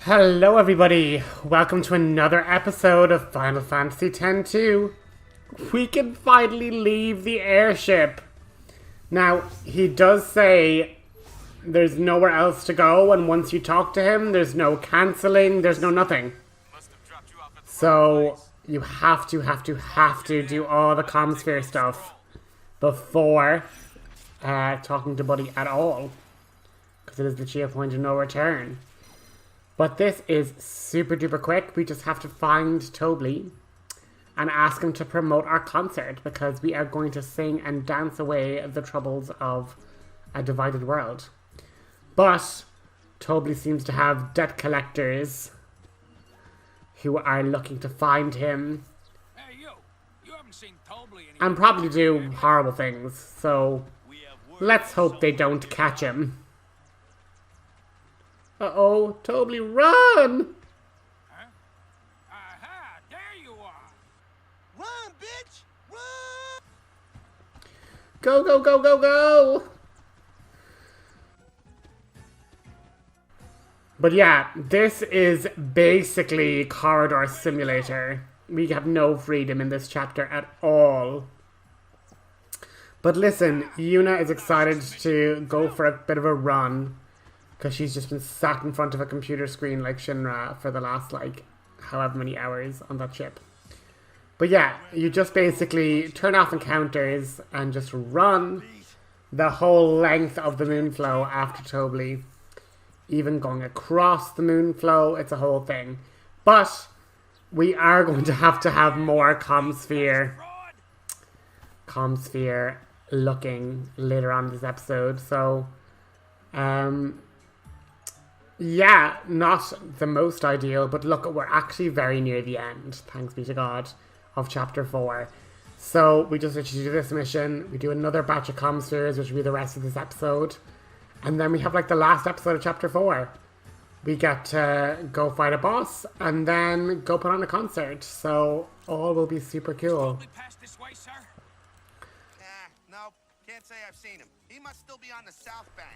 Hello everybody, welcome to another episode of Final Fantasy X-2. We can finally leave the airship. Now, he does say there's nowhere else to go, and once you talk to him, there's no cancelling, there's no nothing. So, you have to do all the Comsphere stuff before talking to Buddy at all. Because it is literally a point of no return. But this is super duper quick. We just have to find Tobli and ask him to promote our concert, because we are going to sing and dance away the troubles of a divided world. But Tobli seems to have debt collectors who are looking to find him. Hey, you haven't seen Tobli And probably do horrible things. So let's hope they don't catch him. Uh-oh, Tobli, run! Huh? Aha, there you are! Run, bitch! Run! Go, go, go, go, go! But yeah, this is basically Corridor Simulator. We have no freedom in this chapter at all. But listen, Yuna is excited to go for a bit of a run, because she's just been sat in front of a computer screen like Shinra for the last, like, however many hours on that ship. But yeah, you just basically turn off encounters and just run the whole length of the Moonflow after Tobli. Even going across the Moonflow, it's a whole thing. But we are going to have more Comsphere looking later on in this episode. So, yeah, not the most ideal, but look, we're actually very near the end, thanks be to God, of Chapter 4. So we just literally do this mission, we do another batch of Comspheres, which will be the rest of this episode, and then we have like the last episode of Chapter 4. We get to go fight a boss, and then go put on a concert, so all will be super cool. Tobli passed this way, sir? No, can't say I've seen him. He must still be on the south bank.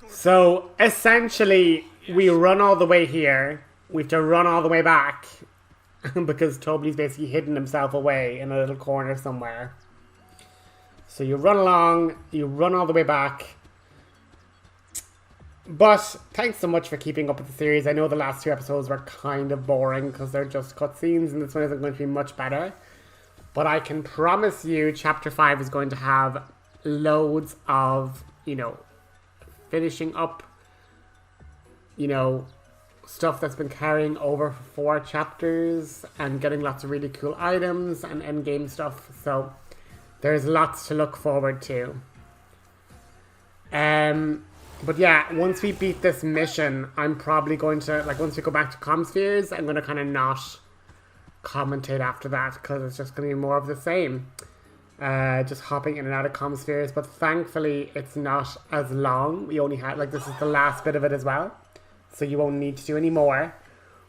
So, essentially, we run all the way here. We have to run all the way back. Because Tobli's basically hidden himself away in a little corner somewhere. So you run along, you run all the way back. But, thanks so much for keeping up with the series. I know the last two episodes were kind of boring because they're just cutscenes, and this one isn't going to be much better. But I can promise you Chapter 5 is going to have loads of, you know, finishing up, you know, stuff that's been carrying over for 4 chapters and getting lots of really cool items and endgame stuff. So there's lots to look forward to. But yeah, once we beat this mission, I'm probably going to, like, once we go back to Comspheres, I'm going to kind of not commentate after that, because it's just going to be more of the same. Just hopping in and out of Comspheres, but thankfully it's not as long. We only had, like, this is the last bit of it as well, so you won't need to do any more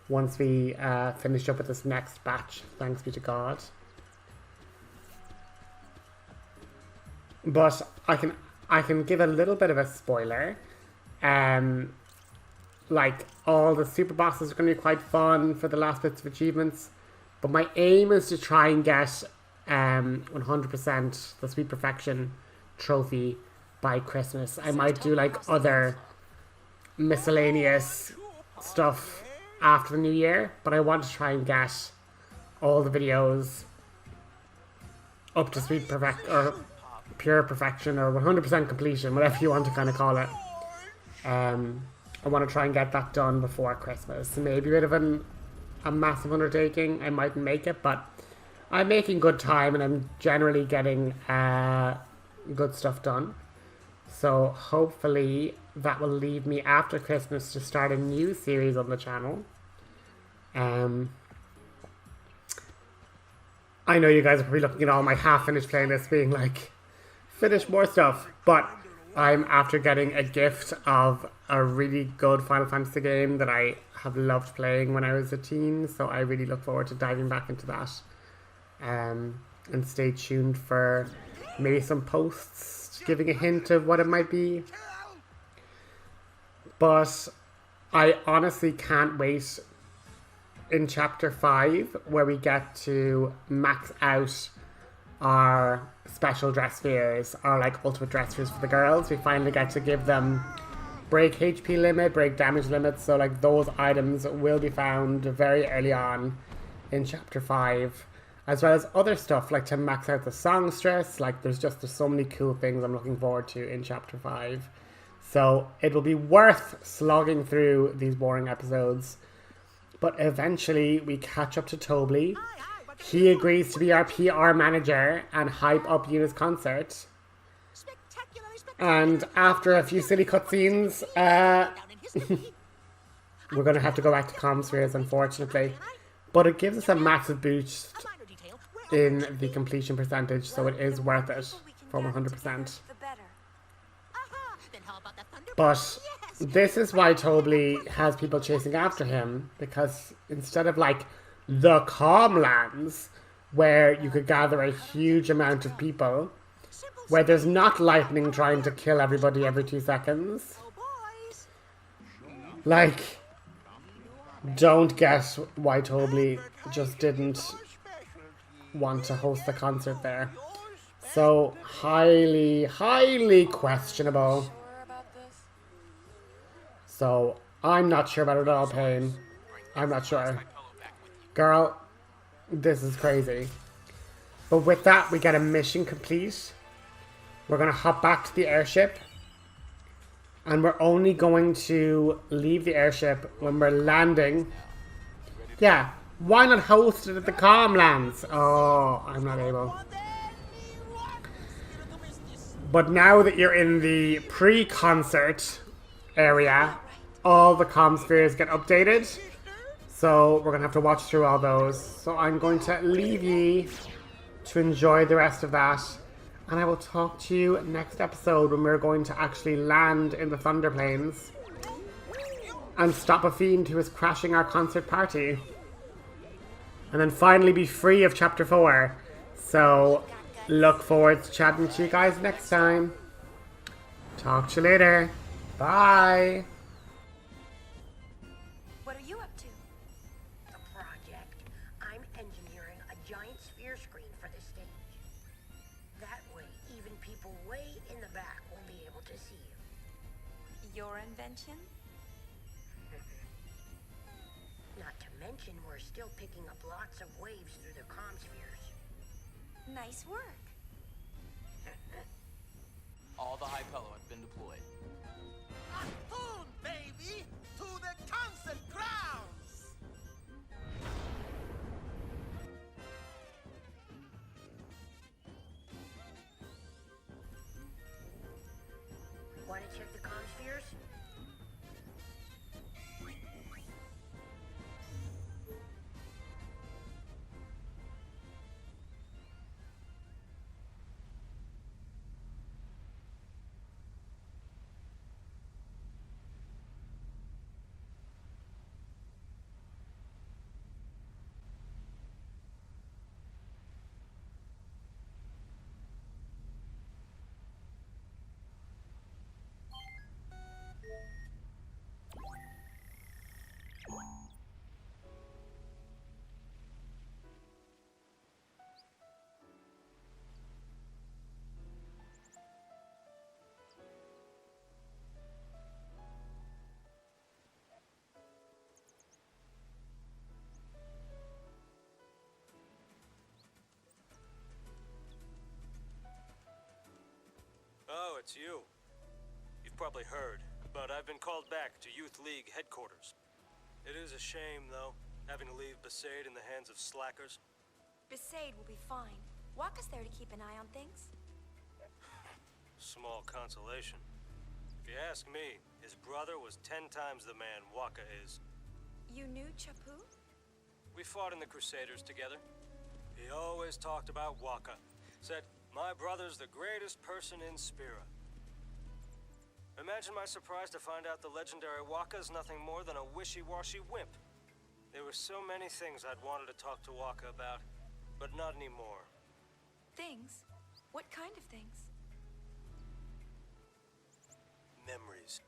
once we finish up with this next batch, thanks be to God. But I can give a little bit of a spoiler. Like, all the super bosses are going to be quite fun for the last bits of achievements, but my aim is to try and get 100% the Sweet Perfection trophy by Christmas. I might do like other miscellaneous stuff after the new year, but I want to try and get all the videos up to Sweet Perfect or Pure Perfection or 100% completion, whatever you want to kind of call it. I want to try and get that done before Christmas. Maybe a bit of a massive undertaking. I mightn't make it, but I'm making good time, and I'm generally getting good stuff done. So hopefully that will leave me after Christmas to start a new series on the channel. I know you guys are probably looking at all my half-finished playlists being like, finish more stuff. But I'm after getting a gift of a really good Final Fantasy game that I have loved playing when I was a teen. So I really look forward to diving back into that. And stay tuned for maybe some posts giving a hint of what it might be. But I honestly can't wait in chapter 5 where we get to max out our special dress spheres, our like ultimate dress spheres for the girls. We finally get to give them break HP limit, break damage limit, so like those items will be found very early on in chapter 5, as well as other stuff like to max out the songstress. Like there's so many cool things I'm looking forward to in chapter 5. So it will be worth slogging through these boring episodes. But eventually we catch up to Tobli. He agrees to be our PR manager and hype up Yuna's concert. And after a few silly cutscenes, we're going to have to go back to Comspheres, unfortunately. But it gives us a massive boost in the completion percentage, so it is worth it for 100%. But this is why Tobli has people chasing after him, because instead of like the Calmlands, where you could gather a huge amount of people, where there's not lightning trying to kill everybody every 2 seconds, like, don't get why Tobli just didn't want to host the concert there. So highly, highly questionable. So I'm not sure about it at all, Pain. I'm not sure. Girl, this is crazy. But with that, we get a mission complete. We're going to hop back to the airship. And we're only going to leave the airship when we're landing. Yeah, why not host it at the Calmlands? Oh, I'm not able. But now that you're in the pre-concert area, all the Comspheres get updated. So we're going to have to watch through all those. So I'm going to leave ye to enjoy the rest of that. And I will talk to you next episode when we're going to actually land in the Thunder Plains and stop a fiend who is crashing our concert party. And then finally be free of chapter 4. So look forward to chatting to you guys next time. Talk to you later. Bye. What are you up to? The project. I'm engineering a giant sphere screen for the stage. That way, even people way in the back will be able to see you. Your invention? Not to mention, we're still picking up lots of waves through the comm spheres. Nice work. All the hypello have been deployed. Boom, baby! To the concert grounds! Want to check the comm spheres? Oh, it's you. You've probably heard, but I've been called back to Youth League headquarters. It is a shame, though, having to leave Besaid in the hands of slackers. Besaid will be fine. Waka's there to keep an eye on things. Small consolation. If you ask me, his brother was 10 times the man Waka is. You knew Chapu? We fought in the Crusaders together. He always talked about Waka. Said, my brother's the greatest person in Spira. Imagine my surprise to find out the legendary Waka's nothing more than a wishy-washy wimp. There were so many things I'd wanted to talk to Waka about, but not anymore. Things? What kind of things? Memories.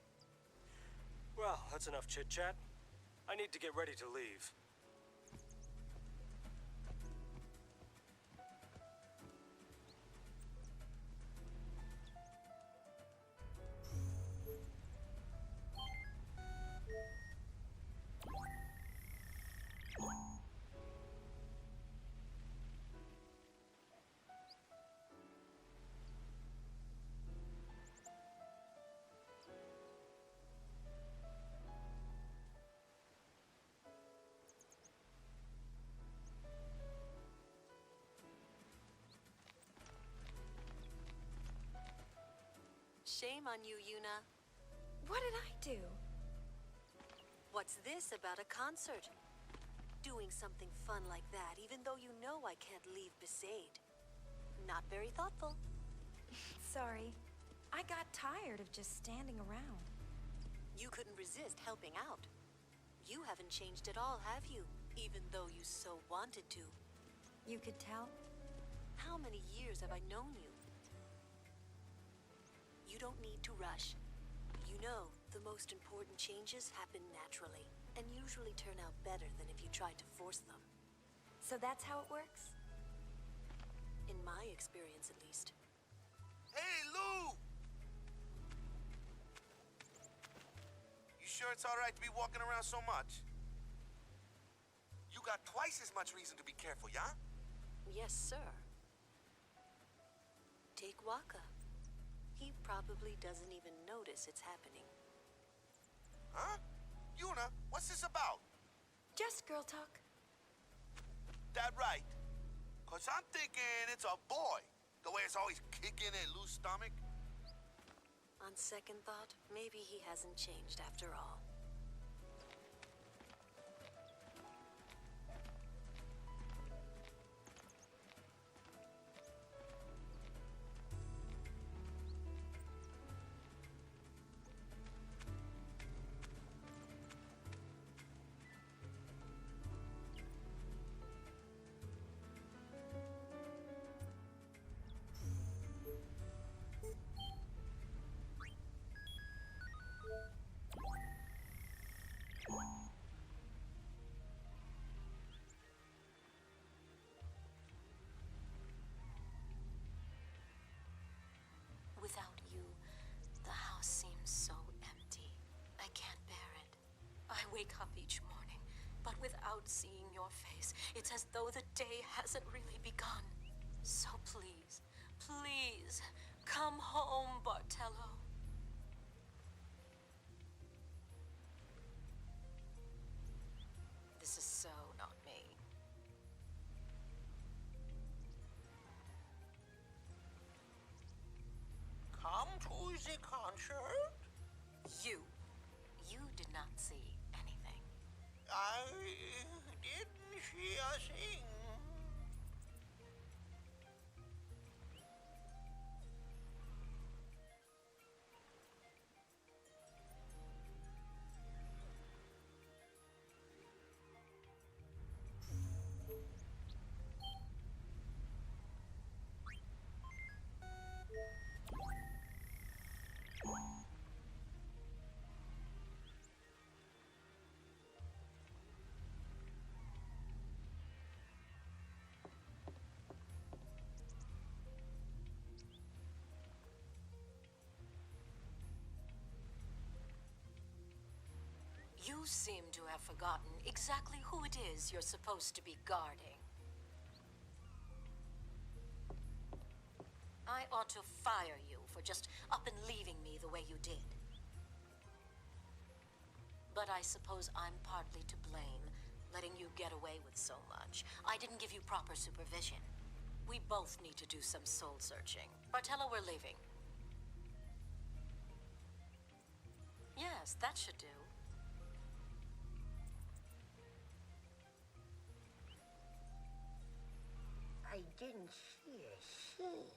That's enough chit-chat. I need to get ready to leave. Shame on you, Yuna. What did I do? What's this about a concert? Doing something fun like that, even though you know I can't leave Besaid. Not very thoughtful. Sorry. I got tired of just standing around. You couldn't resist helping out. You haven't changed at all, have you? Even though you so wanted to. You could tell? How many years have I known you? You don't need to rush. You know, the most important changes happen naturally, and usually turn out better than if you tried to force them. So that's how it works? In my experience, at least. Hey, Lou! You sure it's all right to be walking around so much? You got twice as much reason to be careful, yeah? Yes, sir. Take Waka. He probably doesn't even notice it's happening. Huh? Yuna, what's this about? Just girl talk. That right? 'Cause I'm thinking it's a boy. The way it's always kicking at Lou's stomach. On second thought, maybe he hasn't changed after all. Without you, the house seems so empty. I can't bear it. I wake up each morning, but without seeing your face, it's as though the day hasn't really begun. So please, please, come home, Bartello. This is so not me. Come to the concert? You did not see anything. I didn't see a thing. You seem to have forgotten exactly who it is you're supposed to be guarding. I ought to fire you for just up and leaving me the way you did. But I suppose I'm partly to blame, letting you get away with so much. I didn't give you proper supervision. We both need to do some soul searching. Bartello, we're leaving. Yes, that should do. I didn't see a thing.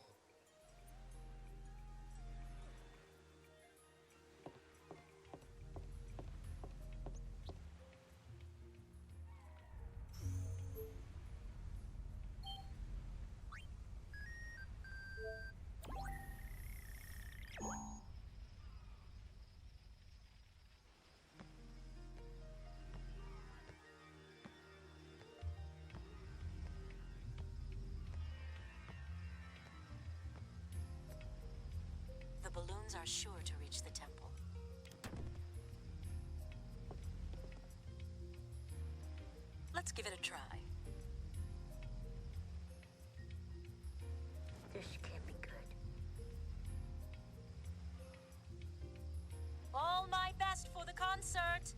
balloons are sure to reach the temple. Let's give it a try. This can't be good. All my best for the concert!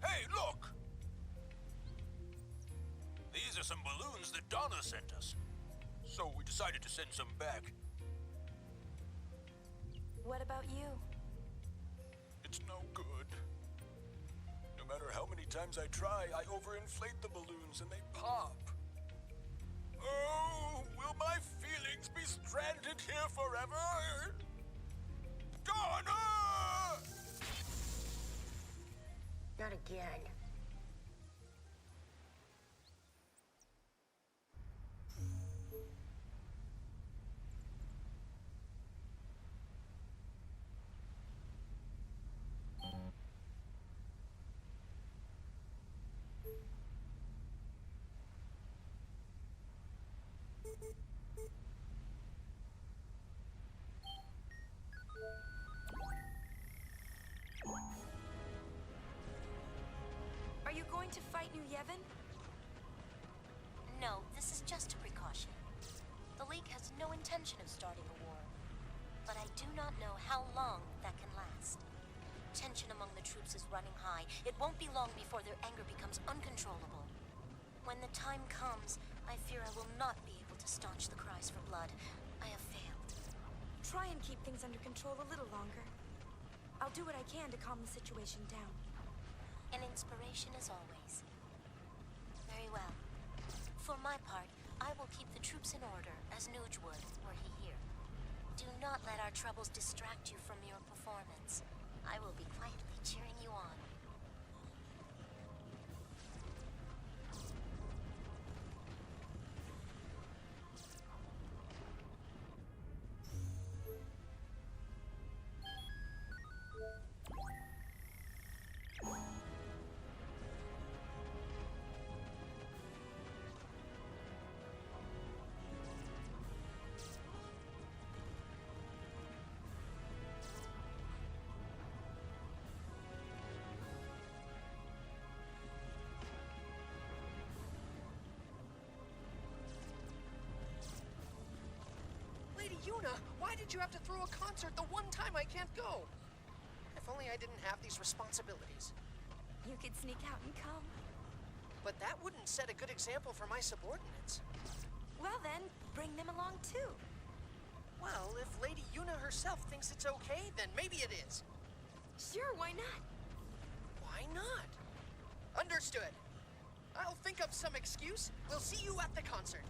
Hey, look! These are some balloons that Donna sent us. So we decided to send some back. What about you? It's no good. No matter how many times I try, I overinflate the balloons and they pop. Oh, will my feelings be stranded here forever? Donna! Not again. Are you going to fight New Yevon? No, this is just a precaution. The League has no intention of starting a war. But I do not know how long that can last. Tension among the troops is running high. It won't be long before their anger becomes uncontrollable. When the time comes, I fear I will not be able to staunch the cries for blood. I have failed. Try and keep things under control a little longer. I'll do what I can to calm the situation down. An inspiration as always. Very well. For my part, I will keep the troops in order, as Nuge would, were he here. Do not let our troubles distract you from your performance. I will be quietly cheering you on. Lady Yuna, why did you have to throw a concert the one time I can't go? If only I didn't have these responsibilities. You could sneak out and come. But that wouldn't set a good example for my subordinates. Well then, bring them along too. Well, if Lady Yuna herself thinks it's okay, then maybe it is. Sure, why not? Why not? Understood. I'll think up some excuse. We'll see you at the concert.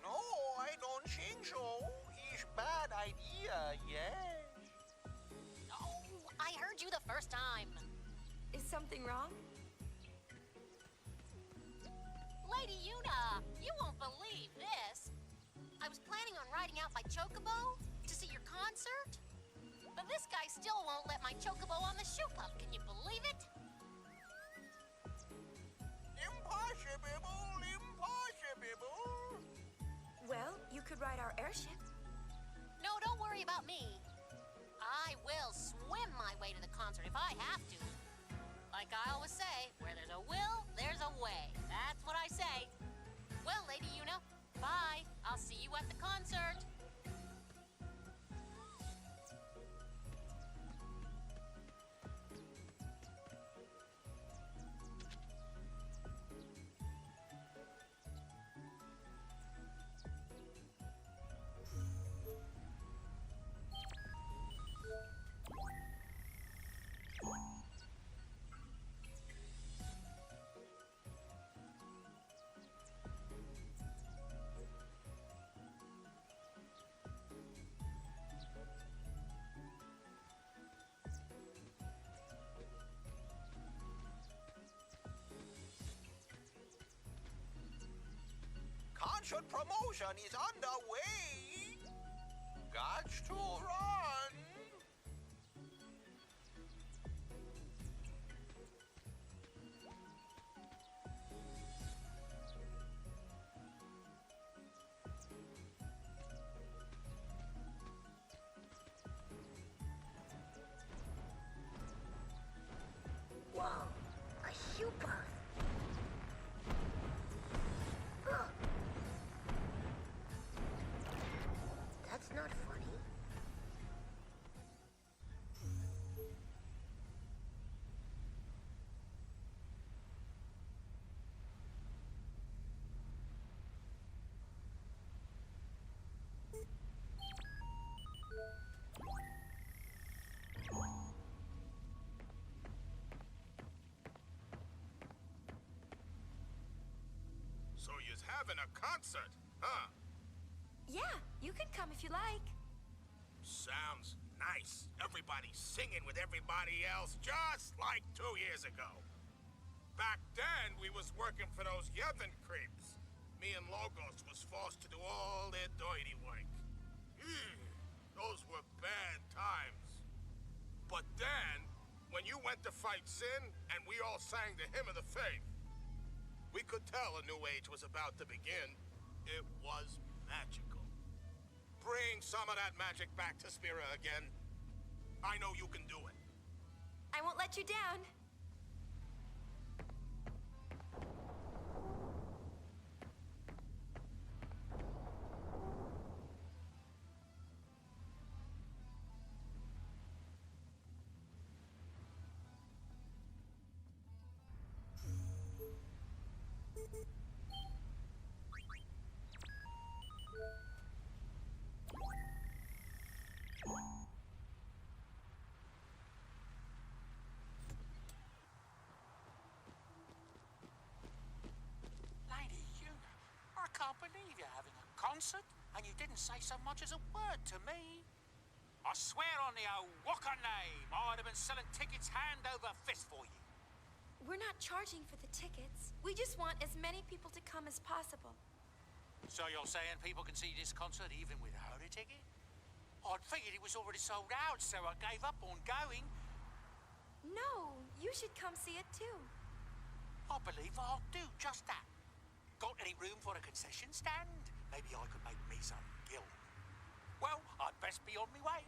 No, I don't think so. It's bad idea, yes? Oh, I heard you the first time. Is something wrong? Lady Yuna, you won't believe this. I was planning on riding out by Chocobo to see your concert. But this guy still won't let my Chocobo on the shoe pup. Can you believe it? Impossible, impossible. Well, you could ride our airship. No, don't worry about me. I will swim my way to the concert if I have to. Like I always say, where there's a will, there's a way. That's what I say. Well, Lady Yuna. Bye. I'll see you at the concert. Concert promotion is underway. Gots to run. Whoa, a super. That's not funny. So you's having a concert, huh? Yeah, you can come if you like. Sounds nice. Everybody singing with everybody else, just like 2 years ago. Back then, we was working for those Yevon creeps. Me and Logos was forced to do all their dirty work. Those were bad times. But then, when you went to fight Sin, and we all sang the Hymn of the Faith, we could tell a new age was about to begin. It was magical. Bring some of that magic back to Spira again. I know you can do it. I won't let you down. Lady Yuna, I can't believe you're having a concert and you didn't say so much as a word to me. I swear on the old Walker name, I'd have been selling tickets hand over fist for you. We're not charging for the tickets. We just want as many people to come as possible. So you're saying people can see this concert even without a ticket? I'd figured it was already sold out, so I gave up on going. No, you should come see it too. I believe I'll do just that. Got any room for a concession stand? Maybe I could make me some gill. Well, I'd best be on my way.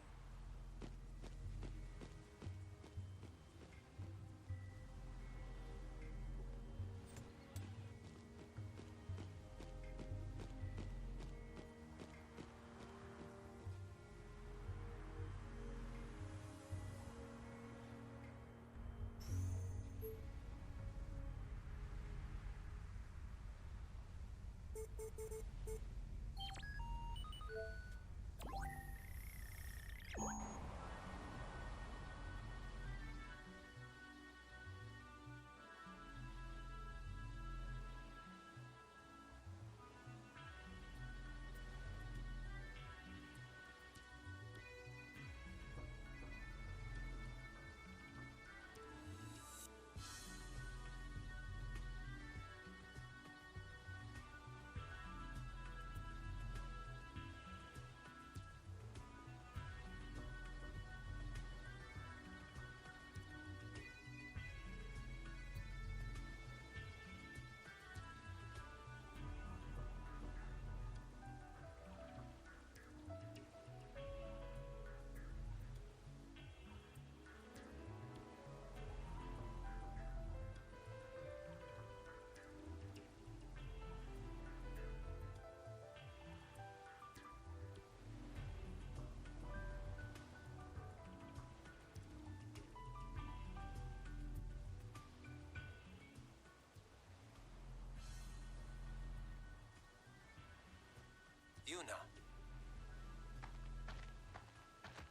Yuna.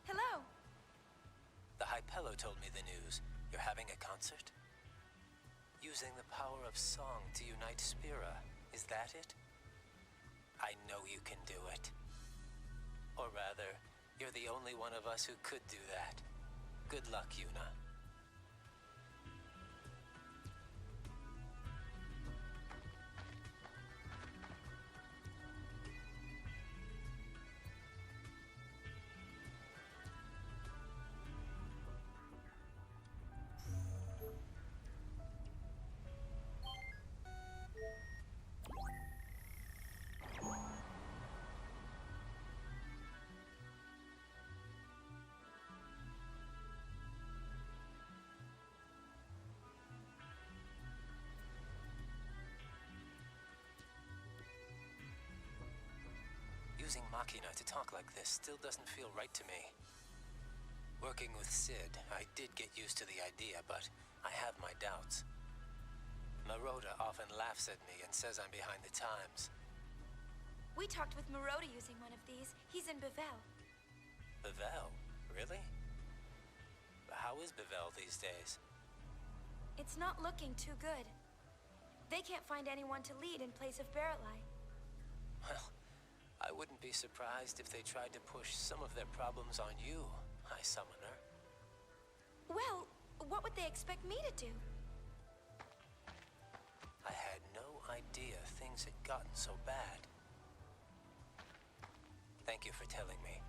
Hello. The Hypello told me the news. You're having a concert? Using the power of song to unite Spira. Is that it? I know you can do it. Or rather, you're the only one of us who could do that. Good luck, Yuna. Using Machina to talk like this still doesn't feel right to me. Working with Sid, I did get used to the idea, but I have my doubts. Maroda often laughs at me and says I'm behind the times. We talked with Maroda using one of these. He's in Bevel. Bevel? Really? How is Bevel these days? It's not looking too good. They can't find anyone to lead in place of Barrelite. Well, I wouldn't be surprised if they tried to push some of their problems on you, High Summoner. Well, what would they expect me to do? I had no idea things had gotten so bad. Thank you for telling me.